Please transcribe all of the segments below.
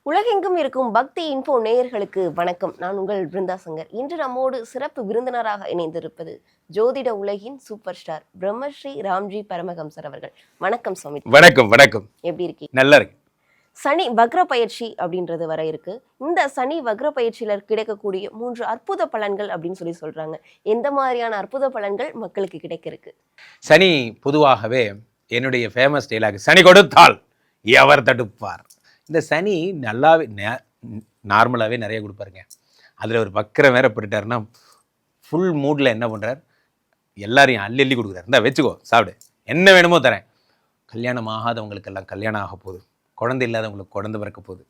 உலகெங்கும் இருக்கும் பக்தி இன்ஃபோ நேயர்களுக்கு வணக்கம். நான் உங்கள் பிருந்தா சங்கர். இன்று நம்மோடு சிறப்பு விருந்தினராக இணைந்திருப்பது ஜோதிட உலகின் சூப்பர் ஸ்டார் பிரம்மஸ்ரீ ராம்ஜி பரமஹம்சர் அவர்கள். வணக்கம் சுவாமி. வணக்கம். வணக்கம். எப்படி இருக்கீங்க? நல்லா இருக்கு. சனி வக்ர பயிற்சி அப்படின்றது வர இருக்கு. இந்த சனி வக்ர பயிற்சியில கிடைக்கக்கூடிய 3 அற்புத பலன்கள் அப்படின்னு சொல்றாங்க. எந்த மாதிரியான அற்புத பலன்கள் மக்களுக்கு கிடைக்க இருக்கு? சனி பொதுவாகவே என்னுடைய ஃபேமஸ் டைலாக், சனி கொடுத்தால் எவர் தடுப்பார். இந்த சனி நல்லாவே நார்மலாகவே நிறைய கொடுப்பாருங்க. அதில் ஒரு வக்கரம் வேற போட்டுட்டாருன்னா ஃபுல் மூடில் என்ன பண்ணுறார், எல்லாரையும் அள்ளி அள்ளி கொடுக்குறாரு. இந்த வச்சுக்கோ, சாப்பிடு, என்ன வேணுமோ தரேன். கல்யாணம் ஆகாதவங்களுக்கெல்லாம் கல்யாணம் ஆக போகுது, குழந்தை இல்லாதவங்களுக்கு குழந்தை பிறக்க போகுது,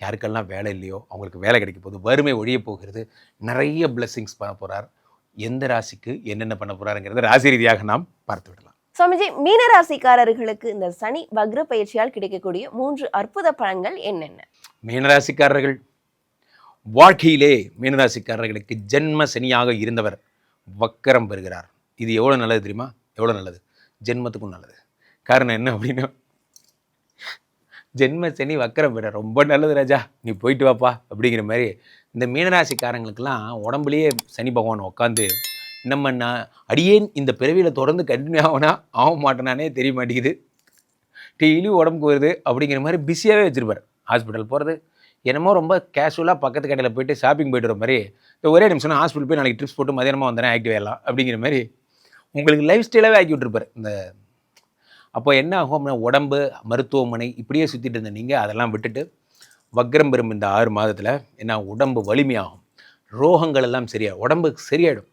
யாருக்கெல்லாம் வேலை இல்லையோ அவங்களுக்கு வேலை கிடைக்க போகுது, வறுமை ஒழிய போகிறது, நிறைய பிளெஸ்ஸிங்ஸ் பண்ண போகிறார். எந்த ராசிக்கு என்னென்ன பண்ண போகிறாருங்கிறத ராசி ரீதியாக நாம் பார்த்து விடலாம். சுவாமிஜி, மீனராசிக்காரர்களுக்கு இந்த சனி வக்ர பயிற்சியால் கிடைக்கக்கூடிய 3 அற்புத பலன்கள் என்னென்ன? மீனராசிக்காரர்கள் வாழ்க்கையிலே மீனராசிக்காரர்களுக்கு ஜென்ம சனியாக இருந்தவர் வக்கரம் பெறுகிறார். இது எவ்வளோ நல்லது தெரியுமா? எவ்வளோ நல்லது, ஜென்மத்துக்கும் நல்லது. காரணம் என்ன அப்படின்னா, ஜென்ம சனி வக்கரம் பெற ரொம்ப நல்லது ராஜா, நீ போயிட்டு வாப்பா அப்படிங்கிற மாதிரி. இந்த மீனராசிக்காரங்களுக்கெல்லாம் உடம்புலேயே சனி பகவான் உட்காந்து நம்ம அடியேன் இந்த பிறவியில் தொடர்ந்து கண்டினியூ ஆகனா ஆக மாட்டேனானே தெரிய மாட்டேங்குது, டெய்லி உடம்புக்கு வருது அப்படிங்கிற மாதிரி பிஸியாகவே வச்சுருப்பார். ஹாஸ்பிட்டல் போகிறது என்னமோ ரொம்ப கேஷுவலாக பக்கத்து கடையில் போய்ட்டு ஷாப்பிங் போய்ட்டு வர மாதிரி, இந்த ஒரே நிமிஷம் ஹாஸ்பிட்டல் போய் நாளைக்கு ட்ரிப்ஸ் போட்டு மதியானமாக வந்தேன் ஆக்டிவ் ஆகலாம் அப்படிங்கிற மாதிரி உங்களுக்கு லைஃப் ஸ்டைலாகவே ஆக்கி விட்டுருப்பார். இந்த அப்போ என்ன ஆகும் அப்படின்னா, உடம்பு மருத்துவமனை இப்படியே சுற்றிட்டு இருந்த நீங்கள் அதெல்லாம் விட்டுட்டு வக்ரம் பெறும் இந்த 6 மாதத்தில் என்ன, உடம்பு வலிமையாகும், ரோகங்கள் எல்லாம் சரியாக உடம்பு சரியாயிடும்.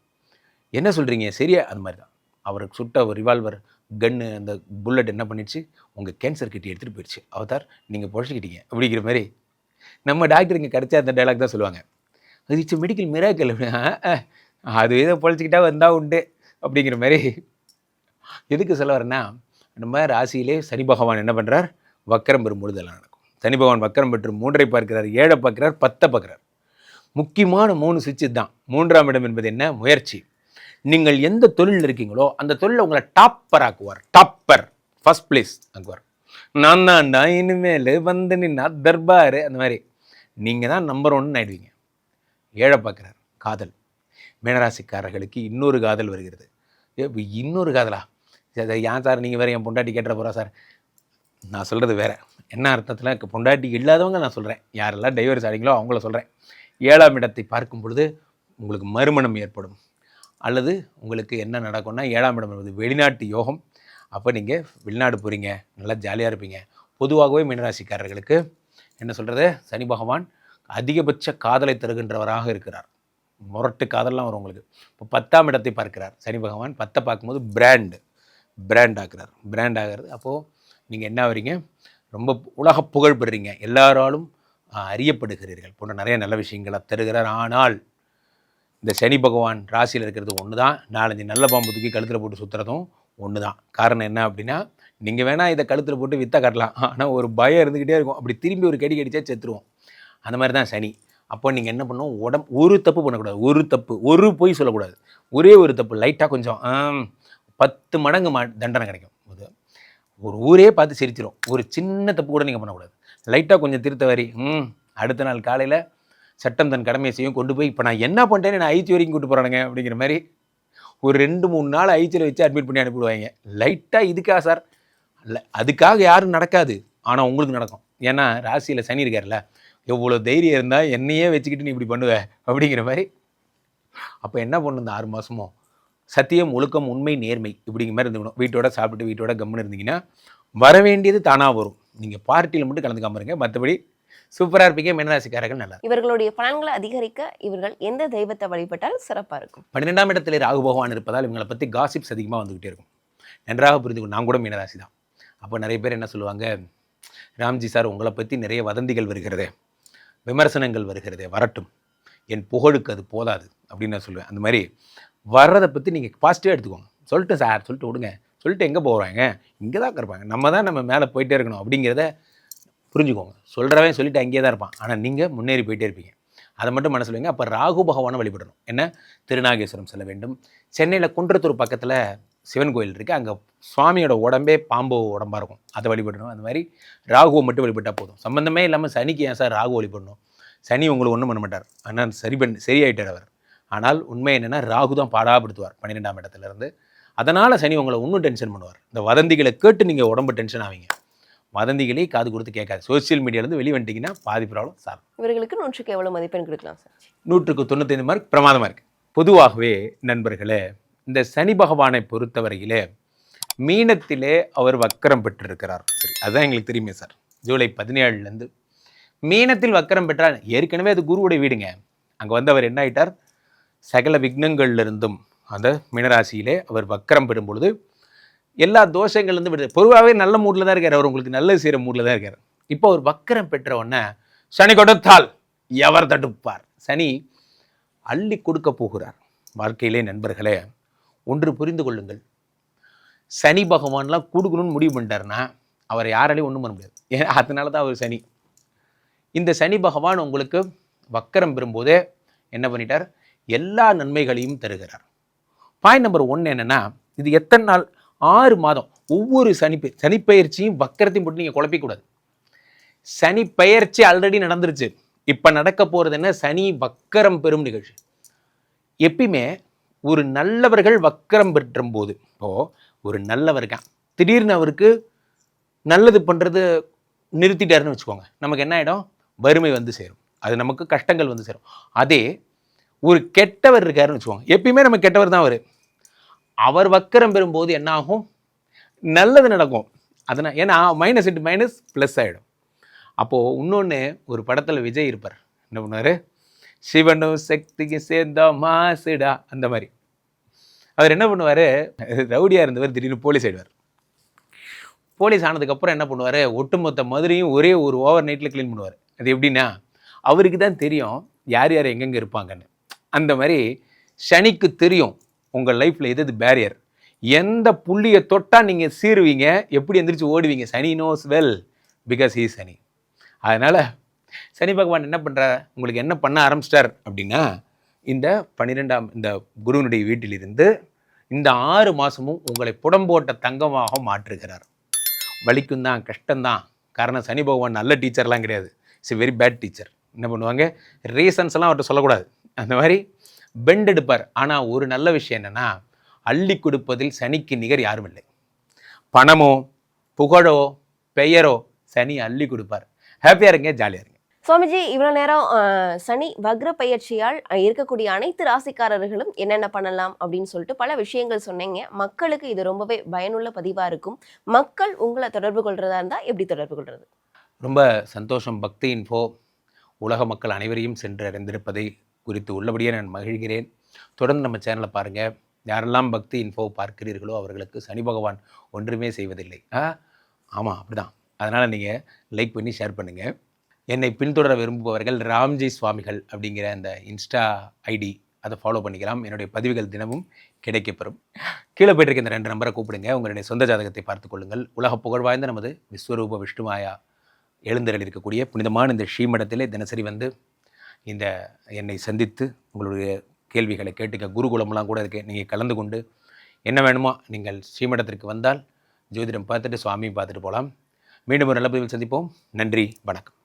என்ன சொல்கிறீங்க? சரியா? அது மாதிரி தான். அவருக்கு சுட்ட ஒரு ரிவால்வர் கன்னு அந்த புல்லட் என்ன பண்ணிடுச்சு, உங்கள் கேன்சர் கிட்ட எடுத்துகிட்டு போயிடுச்சு. அவதார் நீங்கள் பொழைச்சிக்கிட்டீங்க அப்படிங்கிற மாதிரி நம்ம டாக்டர் இங்கே கிடச்சா அந்த டைலாக் தான் சொல்லுவாங்க. அது இட்ஸ் மெடிக்கல் மிராக்கல். அது இதை பொழைச்சிக்கிட்டா வந்தால் உண்டு அப்படிங்கிற மாதிரி. எதுக்கு சொல்ல வரேன்னா, நம்ம ராசியிலே சனி பகவான் என்ன பண்ணுறார், வக்கரம் பெறும் பொழுது எல்லாம் நடக்கும். சனி பகவான் வக்கரம் பெற்று 3ஐ பார்க்கிறார், 7ஐ பார்க்கிறார், 10ஐ பார்க்கிறார். முக்கியமான 3 சுவிட்சு தான். 3ஆம் இடம் என்பது என்ன, முயற்சி. நீங்கள் எந்த தொழில் இருக்கீங்களோ அந்த தொழிலை உங்களை டாப்பர் ஆக்குவார். டாப்பர், ஃபர்ஸ்ட் பிளேஸ் ஆக்குவார். நான் தான்டா இனிமேல் வந்து நின்னா தர்பார், அந்த மாதிரி நீங்கள் தான் நம்பர் 1 ஆயிடுவீங்க. 7ஐ பார்க்குறார், காதல். மீனராசிக்காரர்களுக்கு இன்னொரு காதல் வருகிறது. இன்னொரு காதலா? ஏன் சார் நீங்கள் வேறு என் பொண்டாட்டி கேட்டுற போகிறா சார்? நான் சொல்கிறது வேறு. என்ன அர்த்தத்தில், பொண்டாட்டி இல்லாதவங்க நான் சொல்கிறேன், யாரெல்லாம் டைவர்ஸ் ஆடிங்களோ அவங்கள சொல்கிறேன். 7ஆம் இடத்தை பார்க்கும் பொழுது உங்களுக்கு மறுமணம் ஏற்படும். அல்லது உங்களுக்கு என்ன நடக்கும்னா, 7ஆம் இடம் என்பது வெளிநாட்டு யோகம். அப்போ நீங்கள் வெளிநாடு போகிறீங்க, நல்லா ஜாலியாக இருப்பீங்க. பொதுவாகவே மீனராசிக்காரர்களுக்கு என்ன சொல்கிறது, சனி பகவான் அதிகபட்ச காதலை தருகின்றவராக இருக்கிறார். முரட்டு காதல்லாம் வரும் உங்களுக்கு. இப்போ 10ஆம் இடத்தை பார்க்கிறார் சனி பகவான். 10ஐ பார்க்கும்போது பிராண்ட் ஆக்குறார். பிராண்ட் ஆகிறது. அப்போது நீங்கள் என்ன ஆகிறீங்க, ரொம்ப உலக புகழ் பெறுறீங்க, எல்லாராலும் அறியப்படுகிறீர்கள் போன்ற நிறைய நல்ல விஷயங்களை தருகிறார். ஆனால் இந்த சனி பகவான் ராசியில் இருக்கிறது ஒன்று தான், 4-5 நல்ல பாம்பு தூக்கி கழுத்தில் போட்டு சுற்றுறதும் ஒன்று தான். காரணம் என்ன அப்படின்னா, நீங்கள் வேணால் இதை கழுத்தில் போட்டு விற்ற கட்டலாம், ஆனால் ஒரு பயம் இருந்துக்கிட்டே இருக்கும். அப்படி திரும்பி ஒரு கடி கடிச்சா செத்துருவோம். அந்த மாதிரி தான் சனி. அப்போ நீங்கள் என்ன பண்ணணும், ஒரு தப்பு பண்ணக்கூடாது, ஒரு பொய் சொல்லக்கூடாது. ஒரே ஒரு தப்பு லைட்டாக கொஞ்சம் 10 மடங்கு தண்டனை கிடைக்கும். ஒரு ஊரே பார்த்து சிரிச்சிடும். ஒரு சின்ன தப்பு கூட நீங்கள் பண்ணக்கூடாது. லைட்டாக கொஞ்சம் திருத்த வரி, அடுத்த நாள் காலையில் சட்டம் தன் கடமையை செய்யும், கொண்டு போய் இப்போ நான் என்ன பண்ணிட்டேன்னு நான் ஐசி வரைக்கும் கூட்டு போகிறானுங்க அப்படிங்கிற மாதிரி ஒரு 2-3 நாள் ஐசியில் வச்சு அட்மிட் பண்ணி அனுப்பிவிடுவாங்க. லைட்டாக இதுக்காக சார் இல்லை, அதுக்காக யாரும் நடக்காது, ஆனால் உங்களுக்கு நடக்கும். ஏன்னா ராசியில் சனி இருக்கார்ல, எவ்வளோ தைரியம் இருந்தால் என்னையே வச்சுக்கிட்டு நீ இப்படி பண்ணுவ அப்படிங்கிற மாதிரி. அப்போ என்ன பண்ணணும், இந்த 6 மாதமும் சத்தியம், ஒழுக்கம், உண்மை, நேர்மை இப்படிங்கிற மாதிரி இருந்துக்கணும். வீட்டோட சாப்பிட்டு வீட்டோட கம்முன்னு இருந்தீங்கன்னா வர வேண்டியது தானாக வரும். நீங்கள் பார்ட்டியில் மட்டும் கலந்துக்காம இருங்க, மற்றபடி சூப்பராக இருப்பீங்க. மீனராசிக்காரர்கள் நல்லா. இவர்களுடைய பலன்களை அதிகரிக்க இவர்கள் எந்த தெய்வத்தை வழிபட்டால் சிறப்பாக இருக்கும்? 12ஆம் இடத்துல ராகு பகவான் இருப்பதால் இவங்களை பற்றி காசிப்ஸ் அதிகமாக வந்துக்கிட்டே இருக்கும். நன்றாக புரிஞ்சுக்கணும். நான் கூட மீனராசி தான். அப்போ நிறைய பேர் என்ன சொல்லுவாங்க, ராம்ஜி சார் உங்களை பற்றி நிறைய வதந்திகள் வருகிறதே, விமர்சனங்கள் வருகிறதே, வரட்டும், என் புகழுக்கு அது போதாது அப்படின்னு நான் சொல்லுவேன். அந்த மாதிரி வர்றதை பற்றி நீங்கள் பாசிட்டிவாக எடுத்துக்கோங்க. சொல்லிட்டு சார் சொல்லிட்டு விடுங்க, சொல்லிட்டு எங்கே போகிறாங்க, இங்கே தான் இருப்பாங்க, நம்ம மேலே போயிட்டே இருக்கணும் அப்படிங்கிறத புரிஞ்சுக்கோங்க. சொல்கிறவன் சொல்லிட்டு அங்கேயே தான் இருப்பான், ஆனால் நீங்கள் முன்னேறி போயிட்டே இருப்பீங்க. அதை மட்டும் மனசில் வைங்க. அப்போ ராகு பகவானை வழிபடணும். என்ன, திருநாகேஸ்வரம் செல்ல வேண்டும். சென்னையில் குன்றத்தூர் பக்கத்தில் சிவன் கோயில் இருக்குது, அங்கே சுவாமியோட உடம்பே பாம்பு உடம்பாக இருக்கும், அதை வழிபடணும். அந்த மாதிரி ராகுவை மட்டும் வழிபட்டால் போதும். சம்மந்தமே இல்லாமல் சனிக்கு ஏன் சார் ராகு வழிபடணும்? சனி உங்களுக்கு ஒன்றும் பண்ண மாட்டார், ஆனால் சரியாயிட்டார் அவர். ஆனால் உண்மை என்னென்னா ராகு தான் பாடாப்படுத்துவார் 12ஆம் இடத்துலேருந்து. அதனால் சனி உங்களை இன்னும் டென்ஷன் பண்ணுவார். இந்த வதந்திகளை கேட்டு நீங்கள் உடம்பு டென்ஷன் ஆவீங்க. வதந்திகளே காது கொடுத்து கேட்காது. சோசியல் மீடியாவிலேருந்து வெளியே வந்துட்டிங்கன்னா பாதி ப்ராப்ளம் சார். இவர்களுக்கு 100க்கு எவ்வளோ மதிப்பெண் கொடுக்கலாம் சார்? 100க்கு 95 மார்க் பிரமாதமாக இருக்குது. பொதுவாகவே நண்பர்களே, இந்த சனி பகவானை பொறுத்தவரையிலே மீனத்திலே அவர் வக்கரம் பெற்றிருக்கிறார். சரி, அதுதான் எங்களுக்கு தெரியுமே சார். ஜூலை 17 மீனத்தில் வக்கரம் பெற்றார். ஏற்கனவே அது குருவுடைய வீடுங்க. அங்கே வந்து அவர் என்ன ஆயிட்டார்? சகல விக்னங்கள்லிருந்தும் அந்த மீனராசியிலே அவர் வக்கரம் பெறும் பொழுது எல்லா தோஷங்கள்லேருந்து விடுது. பொதுவாகவே நல்ல மூடில் தான் இருக்கார் அவர், உங்களுக்கு நல்லது செய்கிற மூடில் தான் இருக்கார். இப்போ அவர் வக்கரம் பெற்ற உடனே சனி கொடுத்தால் எவர் தடுப்பார்? சனி அள்ளி கொடுக்க போகிறார். வாழ்க்கையிலே நண்பர்களே, ஒன்று புரிந்து கொள்ளுங்கள், சனி பகவான்லாம் கொடுக்கணும்னு முடிவு பண்ணிட்டாருன்னா அவர் யாராலையும் ஒன்றும் பண்ண முடியாது. ஏன்னா அதனால தான் அவர் சனி. இந்த சனி பகவான் உங்களுக்கு வக்கரம் பெறும்போதே என்ன பண்ணிட்டார்? எல்லா நன்மைகளையும் தருகிறார். பாயிண்ட் நம்பர் 1 என்னென்னா, இது எத்தனை நாள்? 6 மாதம். ஒவ்வொரு சனிப்பெயர்ச்சியும் வக்கரத்தையும் போட்டு நீங்கள் குழப்பிக்கூடாது. சனி பெயர்ச்சி ஆல்ரெடி நடந்துருச்சு. இப்போ நடக்க போகிறது என்ன? சனி வக்கரம் பெறும் நிகழ்ச்சி. எப்பயுமே ஒரு நல்லவர்கள் வக்கரம் பெற்றும் போது, இப்போது ஒரு நல்லவருக்கான் திடீர்னு அவருக்கு நல்லது பண்ணுறது நிறுத்திட்டாருன்னு வச்சுக்கோங்க, நமக்கு என்ன ஆகிடும்? வறுமை வந்து சேரும், அது நமக்கு கஷ்டங்கள் வந்து சேரும். அதே ஒரு கெட்டவர் இருக்காருன்னு வச்சுக்கோங்க, எப்பயுமே நம்ம கெட்டவர் தான் அவர் வக்கரம் பெறும்போது என்ன ஆகும்? நல்லது நடக்கும். அதனால் ஏன்னா மைனஸ் இன்ட்டு மைனஸ் ப்ளஸ் ஆகிடும். அப்போது இன்னொன்று, ஒரு படத்தில் விஜய் இருப்பார், என்ன பண்ணுவார்? சிவனும் சக்திக்கு சேர்ந்த மாசுடா, அந்த மாதிரி. அவர் என்ன பண்ணுவார்? ரவுடியாக இருந்தவர் திடீர்னு போலீஸ் ஆகிடுவார். போலீஸ் ஆனதுக்கப்புறம் என்ன பண்ணுவார்? ஒட்டுமொத்த மதுரையும் ஒரே ஒரு ஓவர் நைட்டில் க்ளீன் பண்ணுவார். அது எப்படின்னா, அவருக்கு தான் தெரியும் யார் யார் எங்கெங்கே இருப்பாங்கன்னு. அந்த மாதிரி சனிக்கு தெரியும் உங்கள் லைஃப்பில் எது பேரியர், எந்த புள்ளியை தொட்டால் நீங்கள் சீருவீங்க, எப்படி எந்திரிச்சு ஓடுவீங்க. சனி நோஸ் வெல், பிகாஸ் ஹீ சனி. அதனால் சனி பகவான் என்ன பண்ணுறார்? உங்களுக்கு என்ன பண்ண ஆரம்பிச்சிட்டார் அப்படின்னா, இந்த 12ஆம் இந்த குருவினுடைய வீட்டிலிருந்து இந்த 6 மாதமும் உங்களை புடம்போட்ட தங்கமாக மாற்றுகிறார். வலிக்கும் தான், கஷ்டம்தான். காரணம் சனி பகவான் நல்ல டீச்சர்லாம் கிடையாது, இட்ஸ் வெரி பேட் டீச்சர். என்ன பண்ணுவாங்க? ரீசன்ஸ் எல்லாம் அவர்கிட்ட சொல்லக்கூடாது, அந்த மாதிரி பெண்ட் எடுப்பார். ஆனால் ஒரு நல்ல விஷயம் என்னென்னா, அள்ளி கொடுப்பதில் சனிக்கு நிகர் யாரும் இல்லை. பணமோ புகழோ பெயரோ சனி அள்ளி கொடுப்பார். ஹாப்பியாக இருங்க, ஜாலியாக இருங்க. சுவாமிஜி, இவ்வளோ நேரம் சனி வக்ர பயிற்சியால் இருக்கக்கூடிய அனைத்து ராசிக்காரர்களும் என்னென்ன பண்ணலாம் அப்படின்னு சொல்லிட்டு பல விஷயங்கள் சொன்னீங்க. மக்களுக்கு இது ரொம்பவே பயனுள்ள பதிவாக இருக்கும். மக்கள் உங்களை தொடர்பு கொள்றதா இருந்தால் எப்படி தொடர்பு கொள்வது? ரொம்ப சந்தோஷம். பக்தி இன்ஃபோ உலக மக்கள் அனைவரையும் சென்று அறிந்திருப்பதை குறித்து உள்ளபடியே நான் மகிழ்கிறேன். தொடர்ந்து நம்ம சேனலை பாருங்கள். யாரெல்லாம் பக்தி இன்ஃபோ பார்க்கிறீர்களோ அவர்களுக்கு சனி பகவான் ஒன்றுமே செய்வதில்லை. ஆமாம், அப்படிதான். அதனால் நீங்கள் லைக் பண்ணி ஷேர் பண்ணுங்கள். என்னை பின்தொடர விரும்புபவர்கள் ராம்ஜி சுவாமிகள் அப்படிங்கிற அந்த இன்ஸ்டா ஐடி, அதை ஃபாலோ பண்ணிக்கலாம். என்னுடைய பதிவுகள் தினமும் கிடைக்கப்பெறும். கீழே போய்ட்டு இந்த 2 நம்பரை கூப்பிடுங்க. உங்களுடைய சொந்த ஜாதகத்தை பார்த்துக் கொள்ளுங்கள். உலக புகழ்வாய்ந்த நமது விஸ்வரூப விஷ்ணுமாயா எழுந்தருள் இருக்கக்கூடிய புனிதமான இந்த ஸ்ரீமடத்திலே தினசரி வந்து இந்த என்னை சந்தித்து உங்களுடைய கேள்விகளை கேட்டுக்க. குருகுலம்லாம் கூட இருக்குது, நீங்கள் கலந்து கொண்டு என்ன வேணுமோ நீங்கள் ஸ்ரீமடத்திற்கு வந்தால் ஜோதிடம் பார்த்துட்டு சுவாமியும் பார்த்துட்டு போகலாம். மீண்டும் ஒரு நல்ல பதிவில் சந்திப்போம். நன்றி, வணக்கம்.